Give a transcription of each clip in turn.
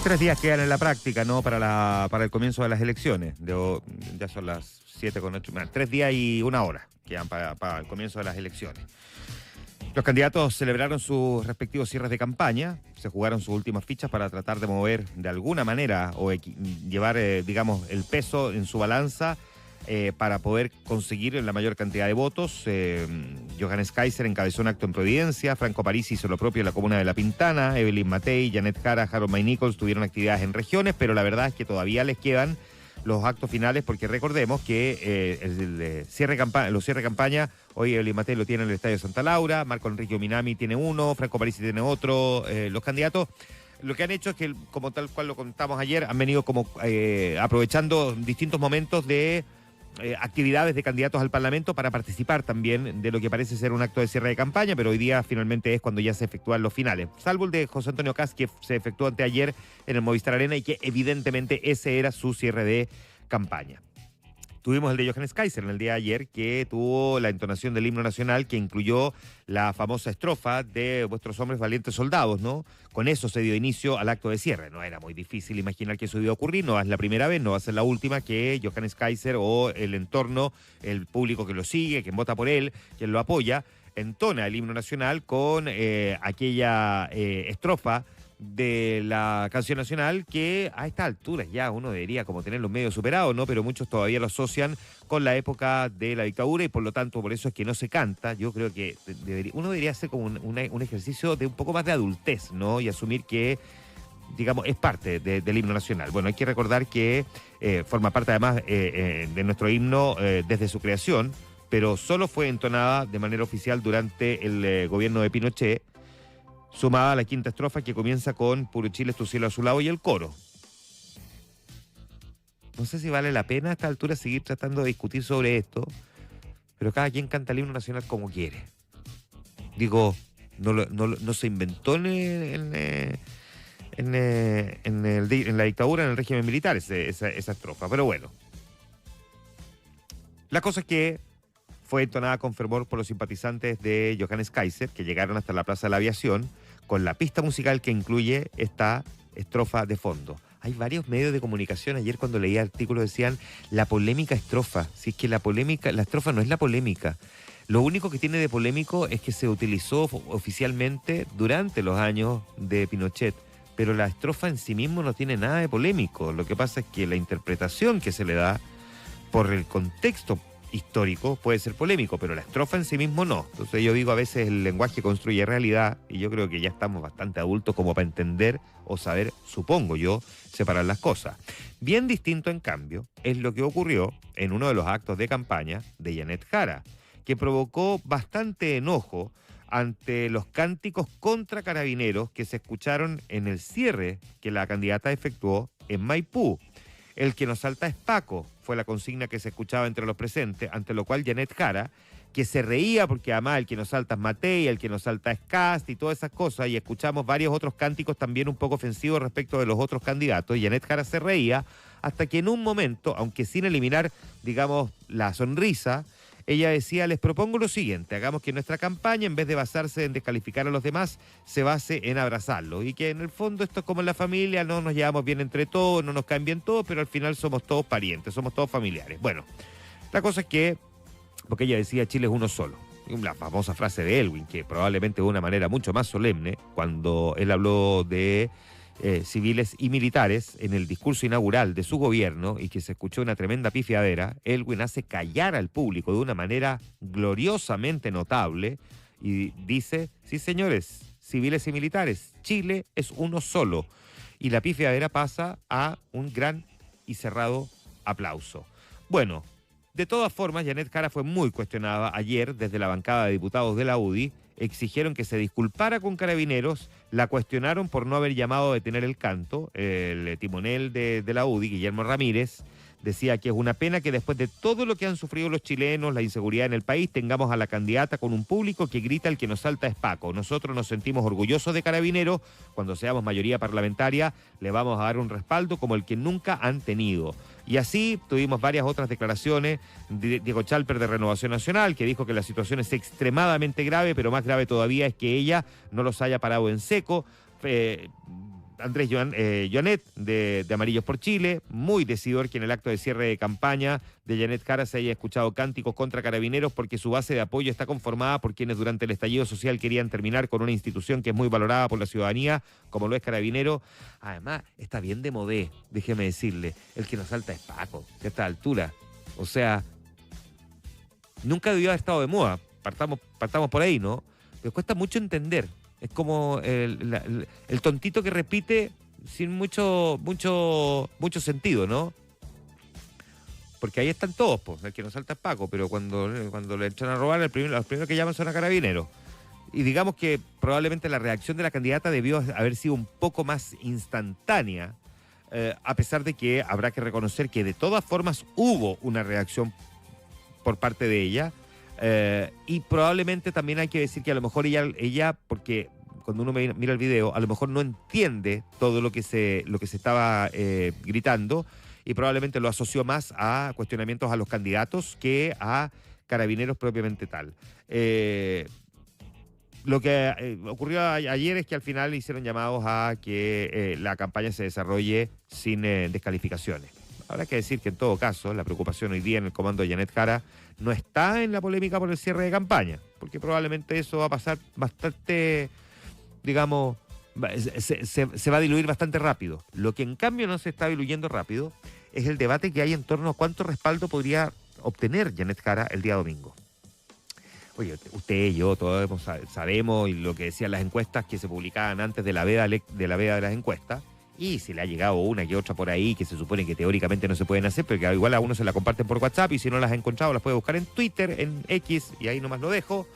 3 días quedan en la práctica, ¿no? Para el comienzo de las elecciones. Ya son las 7:08. 3 días y 1 hora quedan para el comienzo de las elecciones. Los candidatos celebraron sus respectivos cierres de campaña, se jugaron sus últimas fichas para tratar de mover de alguna manera o llevar, digamos, el peso en su balanza para poder conseguir la mayor cantidad de votos. Johannes Kaiser encabezó un acto en Providencia, Franco Parisi hizo lo propio en la comuna de La Pintana, Evelyn Matei, Janet Jara, Harold May Nichols tuvieron actividades en regiones, pero la verdad es que todavía les quedan los actos finales, porque recordemos que los cierre de campaña, hoy Evelyn Matei lo tiene en el Estadio Santa Laura, Marco Enrique Minami tiene uno, Franco Parisi tiene otro, los candidatos lo que han hecho es que, como tal cual lo contamos ayer, han venido como aprovechando distintos momentos de actividades de candidatos al Parlamento para participar también de lo que parece ser un acto de cierre de campaña, pero hoy día finalmente es cuando ya se efectúan los finales. Salvo el de José Antonio Kast, que se efectuó anteayer en el Movistar Arena y que evidentemente ese era su cierre de campaña. Tuvimos el de Johannes Kaiser en el día de ayer, que tuvo la entonación del himno nacional, que incluyó la famosa estrofa de Vuestros hombres valientes soldados, ¿no? Con eso se dio inicio al acto de cierre. No era muy difícil imaginar que eso iba a ocurrir, no es la primera vez, no va a ser la última, que Johannes Kaiser o el entorno, el público que lo sigue, quien vota por él, quien lo apoya, entona el himno nacional con aquella estrofa de la canción nacional que a estas alturas ya uno debería como tenerlo medio superado, ¿no? Pero muchos todavía lo asocian con la época de la dictadura y por lo tanto por eso es que no se canta. Yo creo que uno debería hacer como un ejercicio de un poco más de adultez, ¿no? Y asumir que, digamos, es parte del himno nacional. Bueno, hay que recordar que forma parte además de nuestro himno desde su creación, pero solo fue entonada de manera oficial durante el gobierno de Pinochet, sumada a la quinta estrofa que comienza con Puro Chile es tu cielo azulado y el coro. No sé si vale la pena a esta altura seguir tratando de discutir sobre esto, pero cada quien canta el himno nacional como quiere. Digo, no se inventó en la dictadura, en el régimen militar, esa estrofa, pero bueno. La cosa es que fue entonada con fervor por los simpatizantes de Johannes Kaiser, que llegaron hasta la Plaza de la Aviación, con la pista musical que incluye esta estrofa de fondo. Hay varios medios de comunicación, ayer cuando leía artículos decían la polémica estrofa. Si es que la estrofa no es la polémica. Lo único que tiene de polémico es que se utilizó oficialmente durante los años de Pinochet, pero la estrofa en sí mismo no tiene nada de polémico. Lo que pasa es que la interpretación que se le da por el contexto histórico puede ser polémico, pero la estrofa en sí mismo no. Entonces yo digo, a veces el lenguaje construye realidad y yo creo que ya estamos bastante adultos como para entender o saber, supongo yo, separar las cosas. Bien distinto, en cambio, es lo que ocurrió en uno de los actos de campaña de Janet Jara, que provocó bastante enojo ante los cánticos contra Carabineros que se escucharon en el cierre que la candidata efectuó en Maipú. El que nos salta es Paco, fue la consigna que se escuchaba entre los presentes, ante lo cual Janet Jara, que se reía porque además el que nos salta es Matei, el que nos salta es Kast y todas esas cosas, y escuchamos varios otros cánticos también un poco ofensivos respecto de los otros candidatos, y Janet Jara se reía hasta que en un momento, aunque sin eliminar, digamos, la sonrisa, ella decía, les propongo lo siguiente, hagamos que nuestra campaña, en vez de basarse en descalificar a los demás, se base en abrazarlos. Y que en el fondo esto es como en la familia, no nos llevamos bien entre todos, no nos caen bien todos, pero al final somos todos parientes, somos todos familiares. Bueno, la cosa es que, porque ella decía, Chile es uno solo. La famosa frase de Elwin, que probablemente de una manera mucho más solemne, cuando él habló de civiles y militares en el discurso inaugural de su gobierno y que se escuchó una tremenda pifiadera, Elwin hace callar al público de una manera gloriosamente notable y dice, sí señores, civiles y militares, Chile es uno solo. Y la pifiadera pasa a un gran y cerrado aplauso. Bueno, de todas formas, Janet Jara fue muy cuestionada ayer desde la bancada de diputados de la UDI. Exigieron que se disculpara con Carabineros, la cuestionaron por no haber llamado a detener el canto. El timonel de la UDI, Guillermo Ramírez, decía que es una pena que después de todo lo que han sufrido los chilenos, la inseguridad en el país, tengamos a la candidata con un público que grita el que nos salta es Paco. Nosotros nos sentimos orgullosos de Carabineros, cuando seamos mayoría parlamentaria le vamos a dar un respaldo como el que nunca han tenido. Y así tuvimos varias otras declaraciones. Diego Chalper de Renovación Nacional, que dijo que la situación es extremadamente grave, pero más grave todavía es que ella no los haya parado en seco. Andrés Joanet, de Amarillos por Chile, muy decidor que en el acto de cierre de campaña de Janet Jara se haya escuchado cánticos contra Carabineros porque su base de apoyo está conformada por quienes durante el estallido social querían terminar con una institución que es muy valorada por la ciudadanía, como lo es Carabinero. Además, está bien de modé, déjeme decirle, el que nos salta es Paco, a esta altura. O sea, nunca debió haber estado de moda, partamos por ahí, ¿no? Pero cuesta mucho entender. Es como el tontito que repite sin mucho sentido, ¿no? Porque ahí están todos, pues, el que nos salta es Paco, pero cuando le echan a robar, los primeros que llaman son a Carabineros. Y digamos que probablemente la reacción de la candidata debió haber sido un poco más instantánea, a pesar de que habrá que reconocer que de todas formas hubo una reacción por parte de ella. Y probablemente también hay que decir que a lo mejor ella porque cuando uno mira el video, a lo mejor no entiende todo lo que se estaba gritando y probablemente lo asoció más a cuestionamientos a los candidatos que a Carabineros propiamente tal. Lo que ocurrió ayer es que al final hicieron llamados a que la campaña se desarrolle sin descalificaciones. Habrá que decir que en todo caso la preocupación hoy día en el comando de Janet Jara no está en la polémica por el cierre de campaña, porque probablemente eso va a pasar bastante, digamos, se va a diluir bastante rápido. Lo que en cambio no se está diluyendo rápido es el debate que hay en torno a cuánto respaldo podría obtener Janet Jara el día domingo. Oye, usted y yo todos sabemos, y lo que decían las encuestas que se publicaban antes de la veda de las encuestas, y si le ha llegado una que otra por ahí, que se supone que teóricamente no se pueden hacer, pero que igual a uno se la comparten por WhatsApp, y si no las ha encontrado las puede buscar en Twitter, en X, y ahí nomás lo dejo,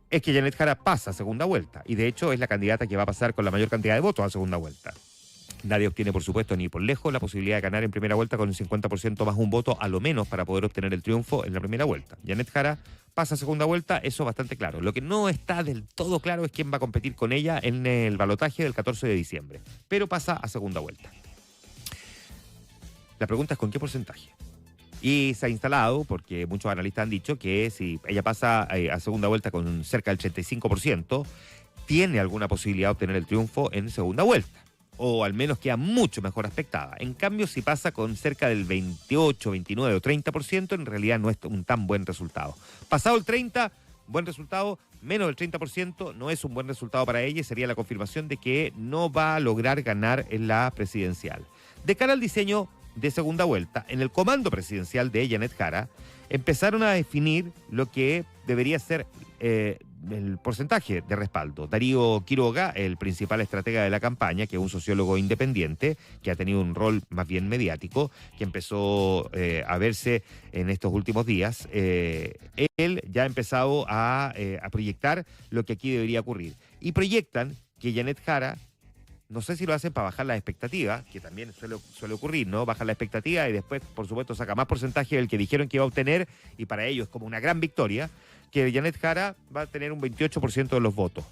es que Janet Jara pasa a segunda vuelta, y de hecho es la candidata que va a pasar con la mayor cantidad de votos a segunda vuelta. Nadie obtiene, por supuesto, ni por lejos la posibilidad de ganar en primera vuelta con un 50% más un voto, a lo menos, para poder obtener el triunfo en la primera vuelta. Janet Jara pasa a segunda vuelta, eso bastante claro. Lo que no está del todo claro es quién va a competir con ella en el balotaje del 14 de diciembre, pero pasa a segunda vuelta. La pregunta es ¿con qué porcentaje? Y se ha instalado, porque muchos analistas han dicho que si ella pasa a segunda vuelta con cerca del 35%, tiene alguna posibilidad de obtener el triunfo en segunda vuelta, o al menos queda mucho mejor aspectada. En cambio, si pasa con cerca del 28, 29 o 30%, en realidad no es un tan buen resultado. Pasado el 30%, buen resultado, menos del 30% no es un buen resultado para ella y sería la confirmación de que no va a lograr ganar en la presidencial. De cara al diseño de segunda vuelta, en el comando presidencial de Janet Jara, empezaron a definir lo que debería ser el porcentaje de respaldo. Darío Quiroga, el principal estratega de la campaña, que es un sociólogo independiente, que ha tenido un rol más bien mediático, que empezó a verse en estos últimos días, él ya ha empezado a proyectar lo que aquí debería ocurrir. Y proyectan que Janet Jara, no sé si lo hacen para bajar las expectativas, que también suele ocurrir, ¿no? Bajan la expectativa y después, por supuesto, saca más porcentaje del que dijeron que iba a obtener, y para ellos es como una gran victoria, que Janet Jara va a tener un 28% de los votos,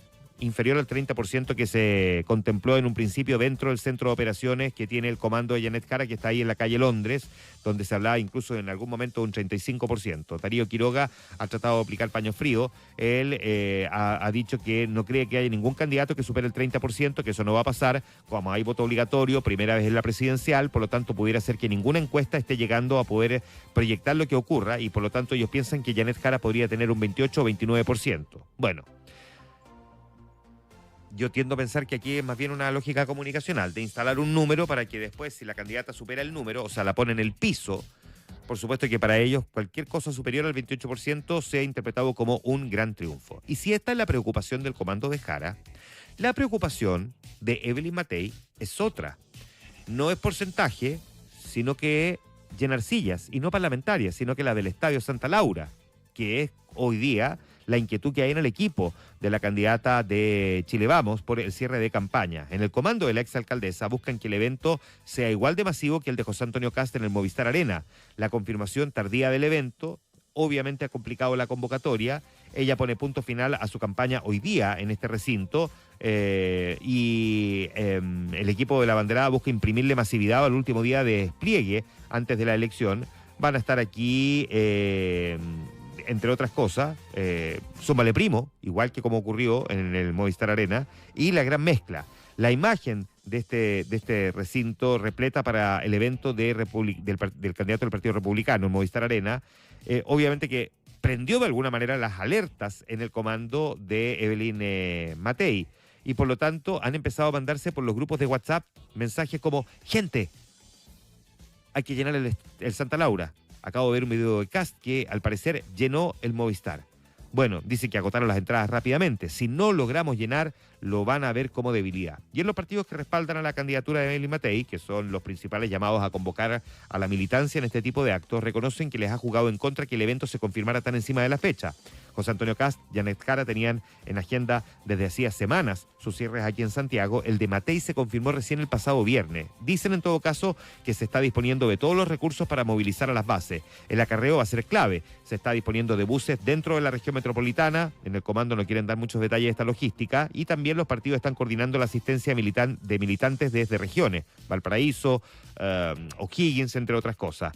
inferior al 30% que se contempló en un principio dentro del centro de operaciones que tiene el comando de Janet Jara, que está ahí en la calle Londres, donde se hablaba incluso en algún momento de un 35%. Darío Quiroga ha tratado de aplicar paño frío. Él ha dicho que no cree que haya ningún candidato que supere el 30%, que eso no va a pasar, como hay voto obligatorio, primera vez en la presidencial, por lo tanto pudiera ser que ninguna encuesta esté llegando a poder proyectar lo que ocurra, y por lo tanto ellos piensan que Janet Jara podría tener un 28 o 29%. Bueno, yo tiendo a pensar que aquí es más bien una lógica comunicacional, de instalar un número para que después, si la candidata supera el número, o sea, la pone en el piso, por supuesto que para ellos cualquier cosa superior al 28% sea interpretado como un gran triunfo. Y si esta es la preocupación del comando de Jara, la preocupación de Evelyn Matei es otra. No es porcentaje, sino que llenar sillas, y no parlamentarias, sino que la del Estadio Santa Laura, que es hoy día la inquietud que hay en el equipo de la candidata de Chile Vamos por el cierre de campaña. En el comando de la exalcaldesa buscan que el evento sea igual de masivo que el de José Antonio Kast en el Movistar Arena. La confirmación tardía del evento obviamente ha complicado la convocatoria. Ella pone punto final a su campaña hoy día en este recinto, el equipo de la banderada busca imprimirle masividad al último día de despliegue antes de la elección. Van a estar aquí entre otras cosas, súmale primo, igual que como ocurrió en el Movistar Arena, y la gran mezcla. La imagen de este recinto repleta para el evento del candidato del Partido Republicano, en Movistar Arena, obviamente que prendió de alguna manera las alertas en el comando de Evelyn Matei, y por lo tanto han empezado a mandarse por los grupos de WhatsApp mensajes como: gente, hay que llenar el Santa Laura. Acabo de ver un video de Cast que al parecer llenó el Movistar. Bueno, dice que agotaron las entradas rápidamente. Si no logramos llenar, lo van a ver como debilidad. Y en los partidos que respaldan a la candidatura de Evelyn Matei, que son los principales llamados a convocar a la militancia en este tipo de actos, reconocen que les ha jugado en contra que el evento se confirmara tan encima de la fecha. José Antonio Cast y Janet Jara tenían en agenda desde hacía semanas sus cierres aquí en Santiago. El de Matei se confirmó recién el pasado viernes. Dicen en todo caso que se está disponiendo de todos los recursos para movilizar a las bases. El acarreo va a ser clave. Se está disponiendo de buses dentro de la región metropolitana. En el comando no quieren dar muchos detalles de esta logística. Y también los partidos están coordinando la asistencia de militantes desde regiones. Valparaíso, O'Higgins, entre otras cosas.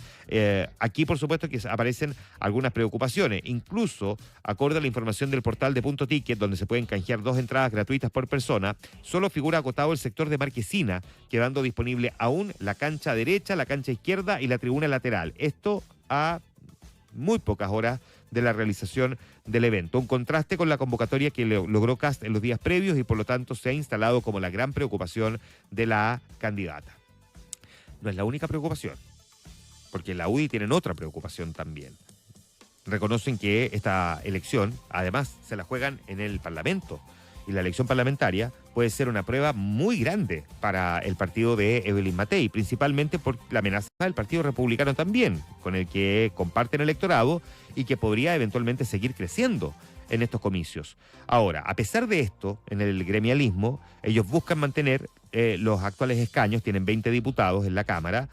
Aquí, por supuesto, que aparecen algunas preocupaciones. Incluso, acorde a la información del portal de Punto Ticket, donde se pueden canjear 2 entradas gratuitas por persona, solo figura agotado el sector de Marquesina, quedando disponible aún la cancha derecha, la cancha izquierda y la tribuna lateral. Esto a muy pocas horas de la realización del evento. Un contraste con la convocatoria que logró Cast en los días previos y por lo tanto se ha instalado como la gran preocupación de la candidata. No es la única preocupación, porque la UDI tienen otra preocupación también. Reconocen que esta elección, además, se la juegan en el Parlamento. Y la elección parlamentaria puede ser una prueba muy grande para el partido de Evelyn Matei, principalmente por la amenaza del Partido Republicano también, con el que comparten electorado y que podría eventualmente seguir creciendo en estos comicios. Ahora, a pesar de esto, en el gremialismo, ellos buscan mantener los actuales escaños, tienen 20 diputados en la Cámara,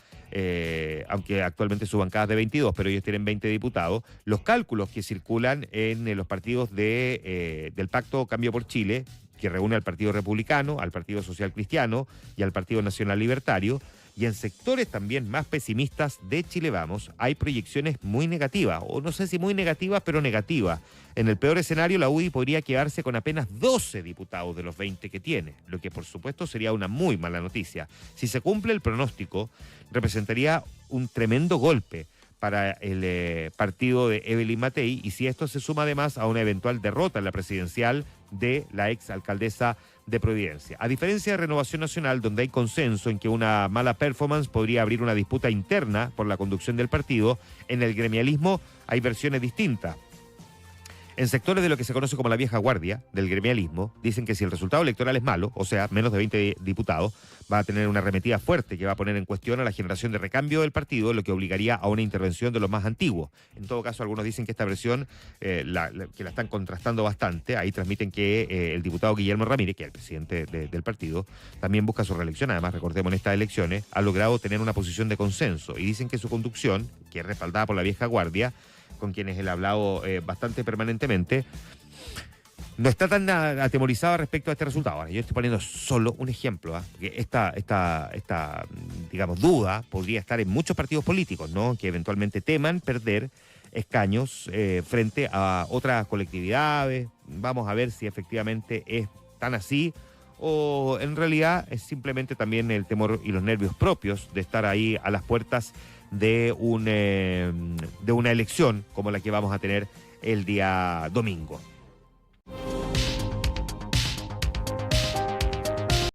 aunque actualmente su bancada es de 22, pero ellos tienen 20 diputados. Los cálculos que circulan en los partidos del Pacto Cambio por Chile, que reúne al Partido Republicano, al Partido Social Cristiano y al Partido Nacional Libertario, y en sectores también más pesimistas de Chile Vamos, hay proyecciones muy negativas, o no sé si muy negativas, pero negativas. En el peor escenario, la UDI podría quedarse con apenas 12 diputados de los 20 que tiene, lo que por supuesto sería una muy mala noticia. Si se cumple el pronóstico, representaría un tremendo golpe para el partido de Evelyn Matei, y si esto se suma además a una eventual derrota en la presidencial de la exalcaldesa de Providencia. A diferencia de Renovación Nacional, donde hay consenso en que una mala performance podría abrir una disputa interna por la conducción del partido, en el gremialismo hay versiones distintas. En sectores de lo que se conoce como la vieja guardia del gremialismo, dicen que si el resultado electoral es malo, o sea, menos de 20 diputados, va a tener una arremetida fuerte que va a poner en cuestión a la generación de recambio del partido, lo que obligaría a una intervención de los más antiguos. En todo caso, algunos dicen que esta versión, que la están contrastando bastante, ahí transmiten que el diputado Guillermo Ramírez, que es el presidente del partido, también busca su reelección. Además, recordemos, en estas elecciones ha logrado tener una posición de consenso, y dicen que su conducción, que es respaldada por la vieja guardia, con quienes él ha hablado bastante permanentemente, no está tan atemorizado respecto a este resultado. Ahora, yo estoy poniendo solo un ejemplo, porque esta digamos, duda podría estar en muchos partidos políticos, ¿no? Que eventualmente teman perder escaños frente a otras colectividades. Vamos a ver si efectivamente es tan así, o en realidad es simplemente también el temor y los nervios propios de estar ahí a las puertas de una elección como la que vamos a tener el día domingo.